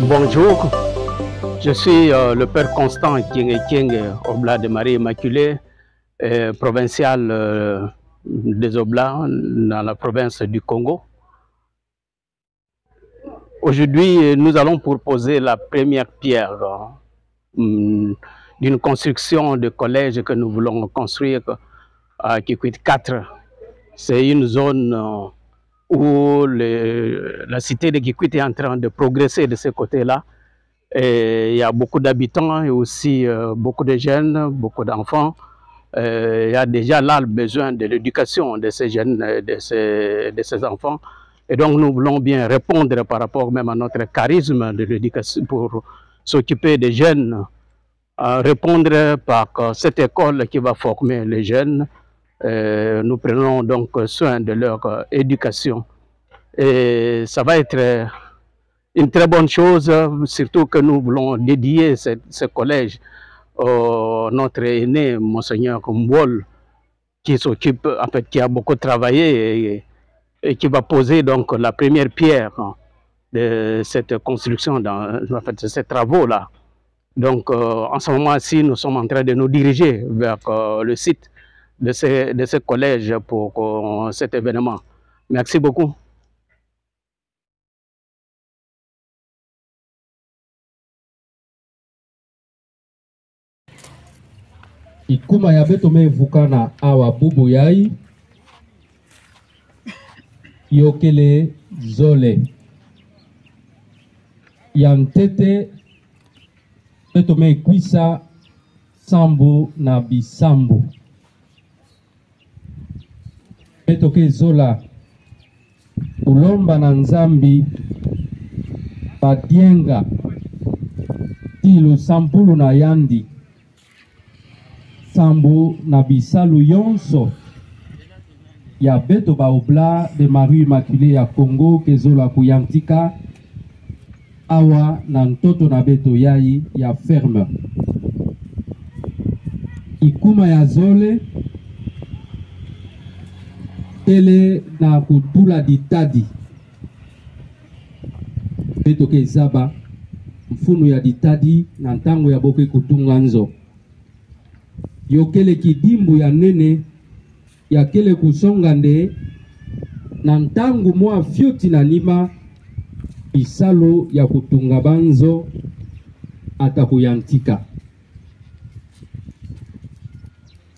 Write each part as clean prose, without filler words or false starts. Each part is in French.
Bonjour, je suis le père Constant Kieng Oblat de Marie Immaculée, provincial des Oblats dans la province du Congo. Aujourd'hui, nous allons proposer la première pierre d'une construction de collège que nous voulons construire à Kikwit 4. C'est une zone où la cité de Kikwit est en train de progresser de ce côté-là. Il y a beaucoup d'habitants et aussi beaucoup de jeunes, beaucoup d'enfants. Il y a déjà là le besoin de l'éducation de ces jeunes, de ces enfants. Et donc nous voulons bien répondre par rapport même à notre charisme de l'éducation pour s'occuper des jeunes, répondre par cette école qui va former les jeunes. Nous prenons donc soin de leur éducation. Et ça va être une très bonne chose, surtout que nous voulons dédier ce collège à notre aîné, Monseigneur Mbol, qui s'occupe, en fait, qui a beaucoup travaillé et qui va poser donc la première pierre de cette construction, en fait, de ces travaux-là. Donc, en ce moment-ci, nous sommes en train de nous diriger vers le site de ce collège pour cet événement. Merci beaucoup. Ikuma ya beto mevukana awa bubu yai yokele zole yantete beto mekwisa sambu na bisambu beto ke zola ulomba na nzambi badienga tilu sampulu na yandi sambu na bisalu yonso ya beto ba Oblat de Marie Immaculée ya Congo kezola kuyantika awa na ntoto na beto yai ya ferme ikuma ya zole tele na kutula ditadi beto ke zaba mfunu ya ditadi na ntango ya boke kutunga nzo yokele kidimbu ya nene ya kele kusonga nde na ntangu mwa fyoti na nima bisalo ya kutunga banzo atakuyantika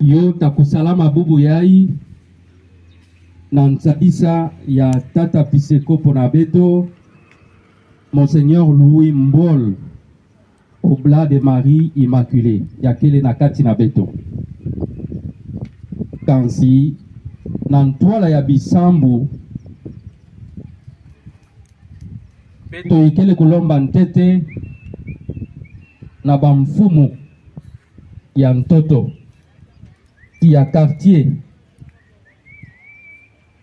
yo takusalama bubu yai na nsabisa ya tata pisekopo na beto Monseigneur Louis Mbol Oblat de Marie Immaculée yakele na kati na beto kansi na ntwala ya bisambu beto ikele kulomba ntete na bamfumu ya ntoto ya quartier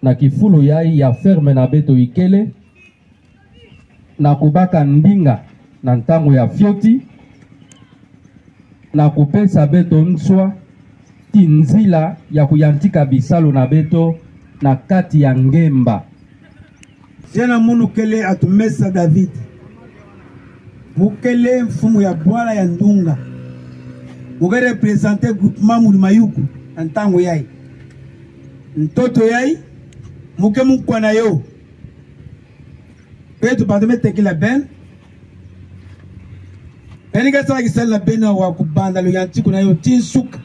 na kifulu yai ya ferme na beto ikele na kubaka ndinga na ntango ya fyoti na kupesa beto nswa ti nzila ya kuyantika bisalo na beto na kati ya ngemba jana munu kele atumesa David mukele mfumu ya bwala ya ndunga muke represente groupement muli mayuku na ntango yai ntoto yai muke mukwana yo beto bandome tekila ben Enika sala kisala bena wa kubanda lo yantiku na yo tinsuka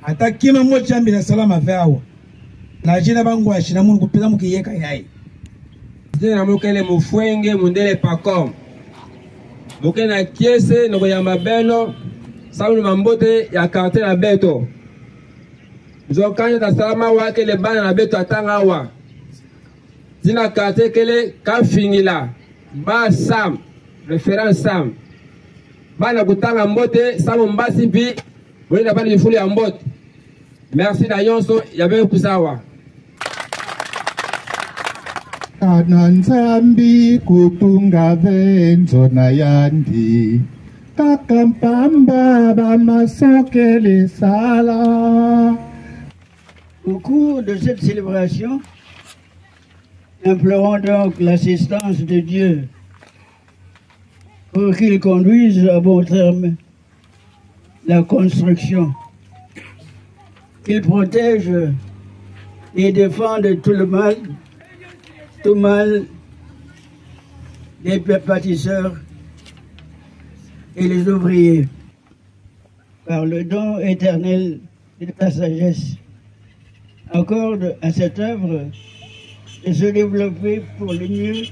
ata kima moja ambi na salama vao na jina bangu ashina munu kupeza mukiyeka yai jina mukele mufwenge mundele pakom muke na kiese no yamba beno sabu mambote ya quartier na beto nzokanya ta salama wa kele bana na beto atanga wa jina quartier kele kafingila ba sam référence sam bana kutanga mbote samu mbasi pi wenda bana bifuli ya mbote merci na yonso yabe kusawa Ananzambi kutunga venzo na yandi kakampamba bamasokele sala. Au cours de cette célébration, implorons donc l'assistance de Dieu pour qu'ils conduisent à bon terme la construction, qu'ils protègent et défendent tout mal des bâtisseurs et les ouvriers, par le don éternel de ta sagesse. Accorde à cette œuvre de se développer pour le mieux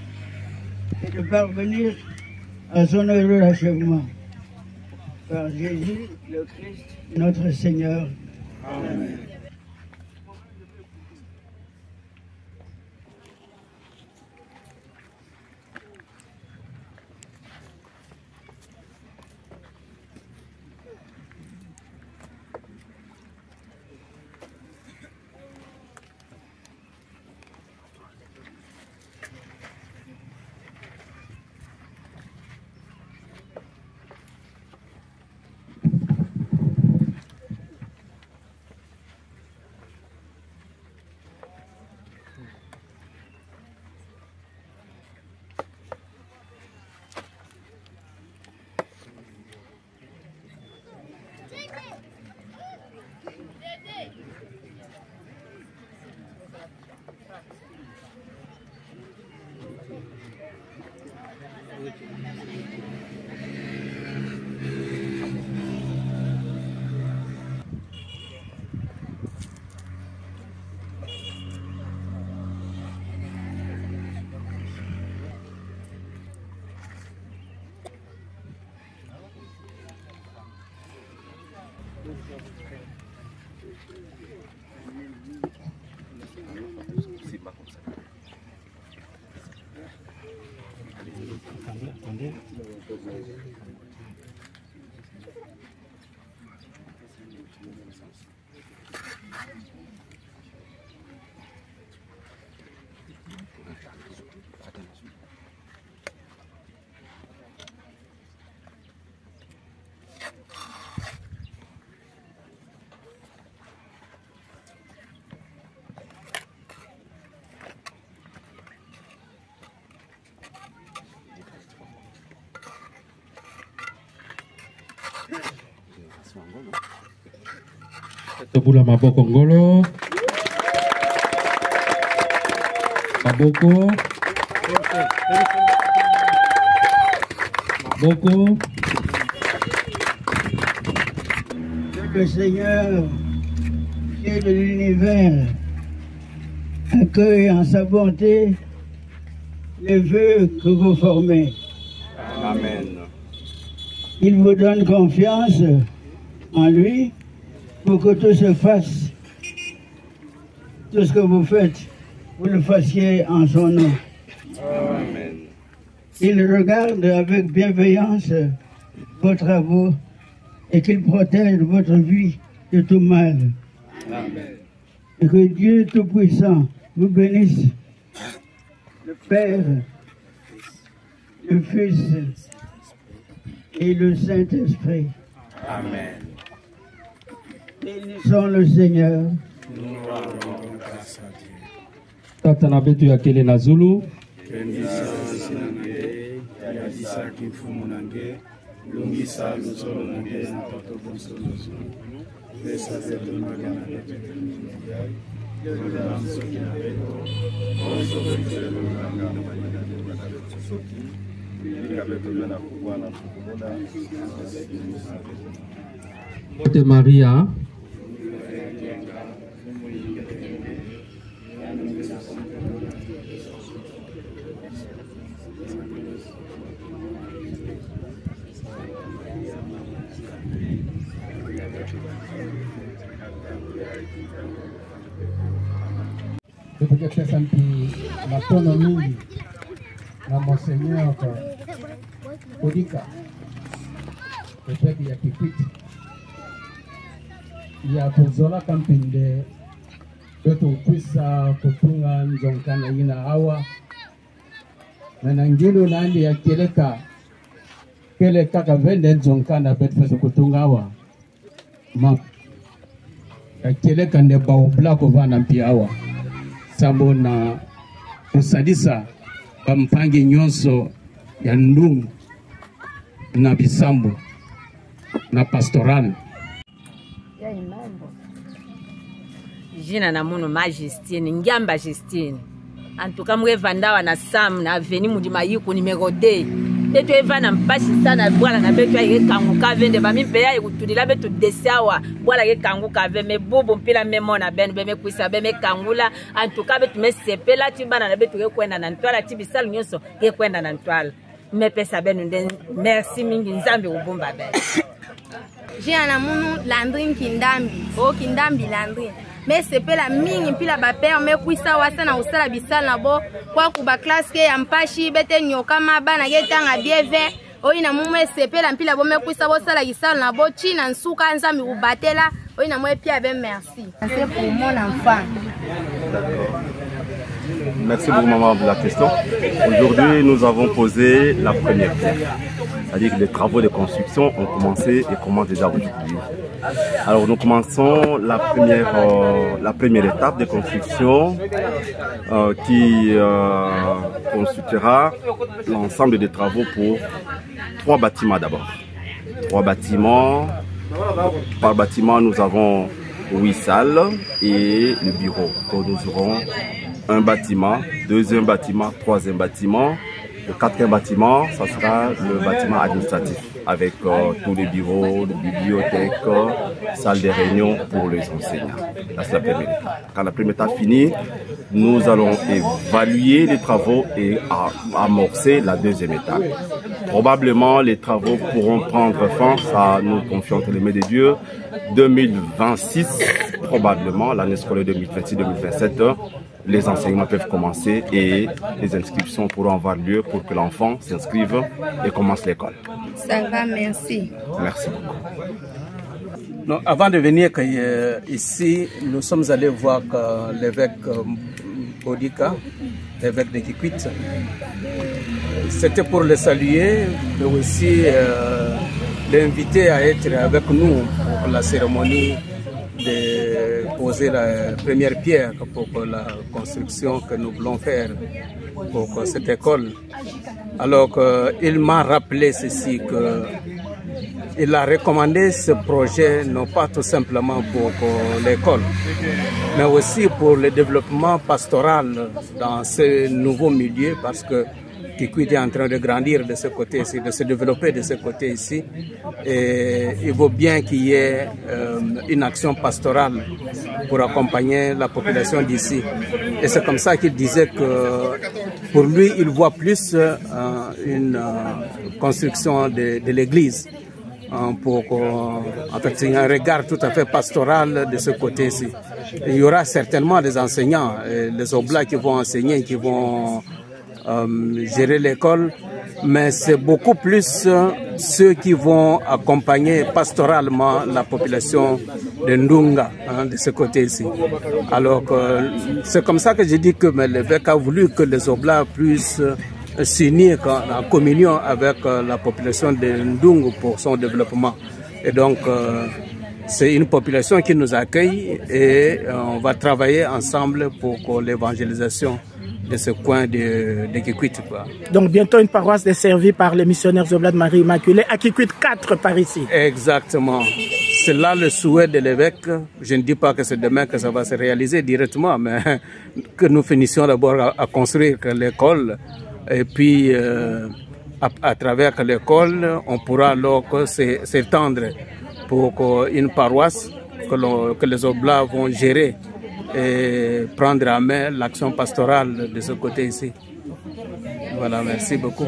et de parvenir à son heureux achèvement. Par Jésus le Christ, notre Seigneur. Amen. Tobula maboko ngolo. Maboko. Maboko. Que le Seigneur, Dieu de l'univers, accueille en sa bonté les vœux que vous formez. Amen. Il vous donne confiance en lui pour que tout se fasse. Tout ce que vous faites, vous le fassiez en son nom. Amen. Il regarde avec bienveillance vos travaux et qu'il protège votre vie de tout mal. Amen. Et que Dieu Tout-Puissant vous bénisse, le Père, le Fils et le Saint-Esprit. Amen. Bénissons le Seigneur. Tata na betu ya kele na Zulu. Lungisa luzolo nange ntoto busolo pesa zetu magana yetu yola msoki na beto ozo betelo nanga magana yetu bila beto na kubwa na kuboda Mote Maria. Tupige pesa mpi matono mingi na Monseigneur Kodika epeki ya Kikwiti ya kuzola kampinde betu kwisa kutunga nzonkana ina hawa na nangilo nandi ya keleka kele kaka vende nzonkana betu kutunga hawa ma ya keleka nde bao blako vana mpia hawa sambo na kusadisa bampangi nyonso ya ndungu na bisambo na pastoral. Jina na muno Majestine, Ngiamba Justine. En tout cas, moi vandawa na Sam na avenue Mudima Yiku numéro 2. Beto evana mpashi sana bwala na beto ye kangu kavende ba mipeya ekutudila beto desawa bwala ye kangu kave me bubu mpila memona ben be me kwisa be me kangula en tout cas beto me sepela tibana na beto ye kwenda na ntwala tibisal nyonso ye kwenda na ntwala me pesa benu nden merci mingi nzambe ubumba ben. Jina na munu Landrine Kindambi, o Kindambi Landrine. Mais c'est pas la mingi pila ba père mais kuisa wasa na usala bisala na bo kwa kuba classe ke ampashi bete nyoka maba na getanga bieve oina mume sepela mpila bo me kuisa bo sala bisala na bo china nsuka nzambi ubatela oina mwe pia ben merci. C'est pour mon enfant. Merci beaucoup maman pour la question. Aujourd'hui nous avons posé la première pierre. C'est-à-dire que les travaux de construction ont commencé et commencent déjà aujourd'hui. Alors nous commençons la première étape de construction qui constituera l'ensemble des travaux pour 3 bâtiments d'abord. 3 bâtiments. Par bâtiment nous avons 8 salles et le bureau. Donc nous aurons un bâtiment, deuxième bâtiment, troisième bâtiment. Le 4e bâtiment, ça sera le bâtiment administratif avec tous les bureaux, les bibliothèques, salles de réunion pour les enseignants. Là, c'est la première étape. Quand la première étape finit, nous allons évaluer les travaux et amorcer la deuxième étape. Probablement, les travaux pourront prendre fin, ça nous confie entre les mains de Dieu, 2026, probablement, l'année scolaire 2026-2027. Les enseignements peuvent commencer et les inscriptions pourront avoir lieu pour que l'enfant s'inscrive et commence l'école. Ça va, merci. Merci beaucoup. Non, avant de venir ici, nous sommes allés voir l'évêque Bodika, l'évêque de Kikwit. C'était pour le saluer, mais aussi l'inviter à être avec nous pour la cérémonie de poser la première pierre pour la construction que nous voulons faire pour cette école. Alors il m'a rappelé ceci, qu'il a recommandé ce projet non pas tout simplement pour l'école, mais aussi pour le développement pastoral dans ce nouveau milieu, parce que Kikwit est en train de grandir de ce côté ici, de se développer de ce côté ici. Et il vaut bien qu'il y ait une action pastorale pour accompagner la population d'ici. Et c'est comme ça qu'il disait que pour lui, il voit plus une construction de l'église. Pour en fait, il y a un regard tout à fait pastoral de ce côté-ci. Il y aura certainement des enseignants, les oblats qui vont enseigner, qui vont gérer l'école, mais c'est beaucoup plus ceux qui vont accompagner pastoralement la population de Ndunga, de ce côté-ci. Alors c'est comme ça que j'ai dit que l'évêque a voulu que les oblats puissent s'unir en communion avec la population de Ndungu pour son développement. Et donc c'est une population qui nous accueille et on va travailler ensemble pour l'évangélisation de ce coin de Kikwit. Donc bientôt une paroisse desservie par les missionnaires Oblats de Marie Immaculée à Kikwit 4 par ici. Exactement. C'est là le souhait de l'évêque. Je ne dis pas que c'est demain que ça va se réaliser directement, mais que nous finissions d'abord à construire l'école. Et puis, à travers l'école, on pourra alors s'étendre pour une paroisse que les Oblats vont gérer et prendre à main l'action pastorale de ce côté ici. Voilà, merci beaucoup.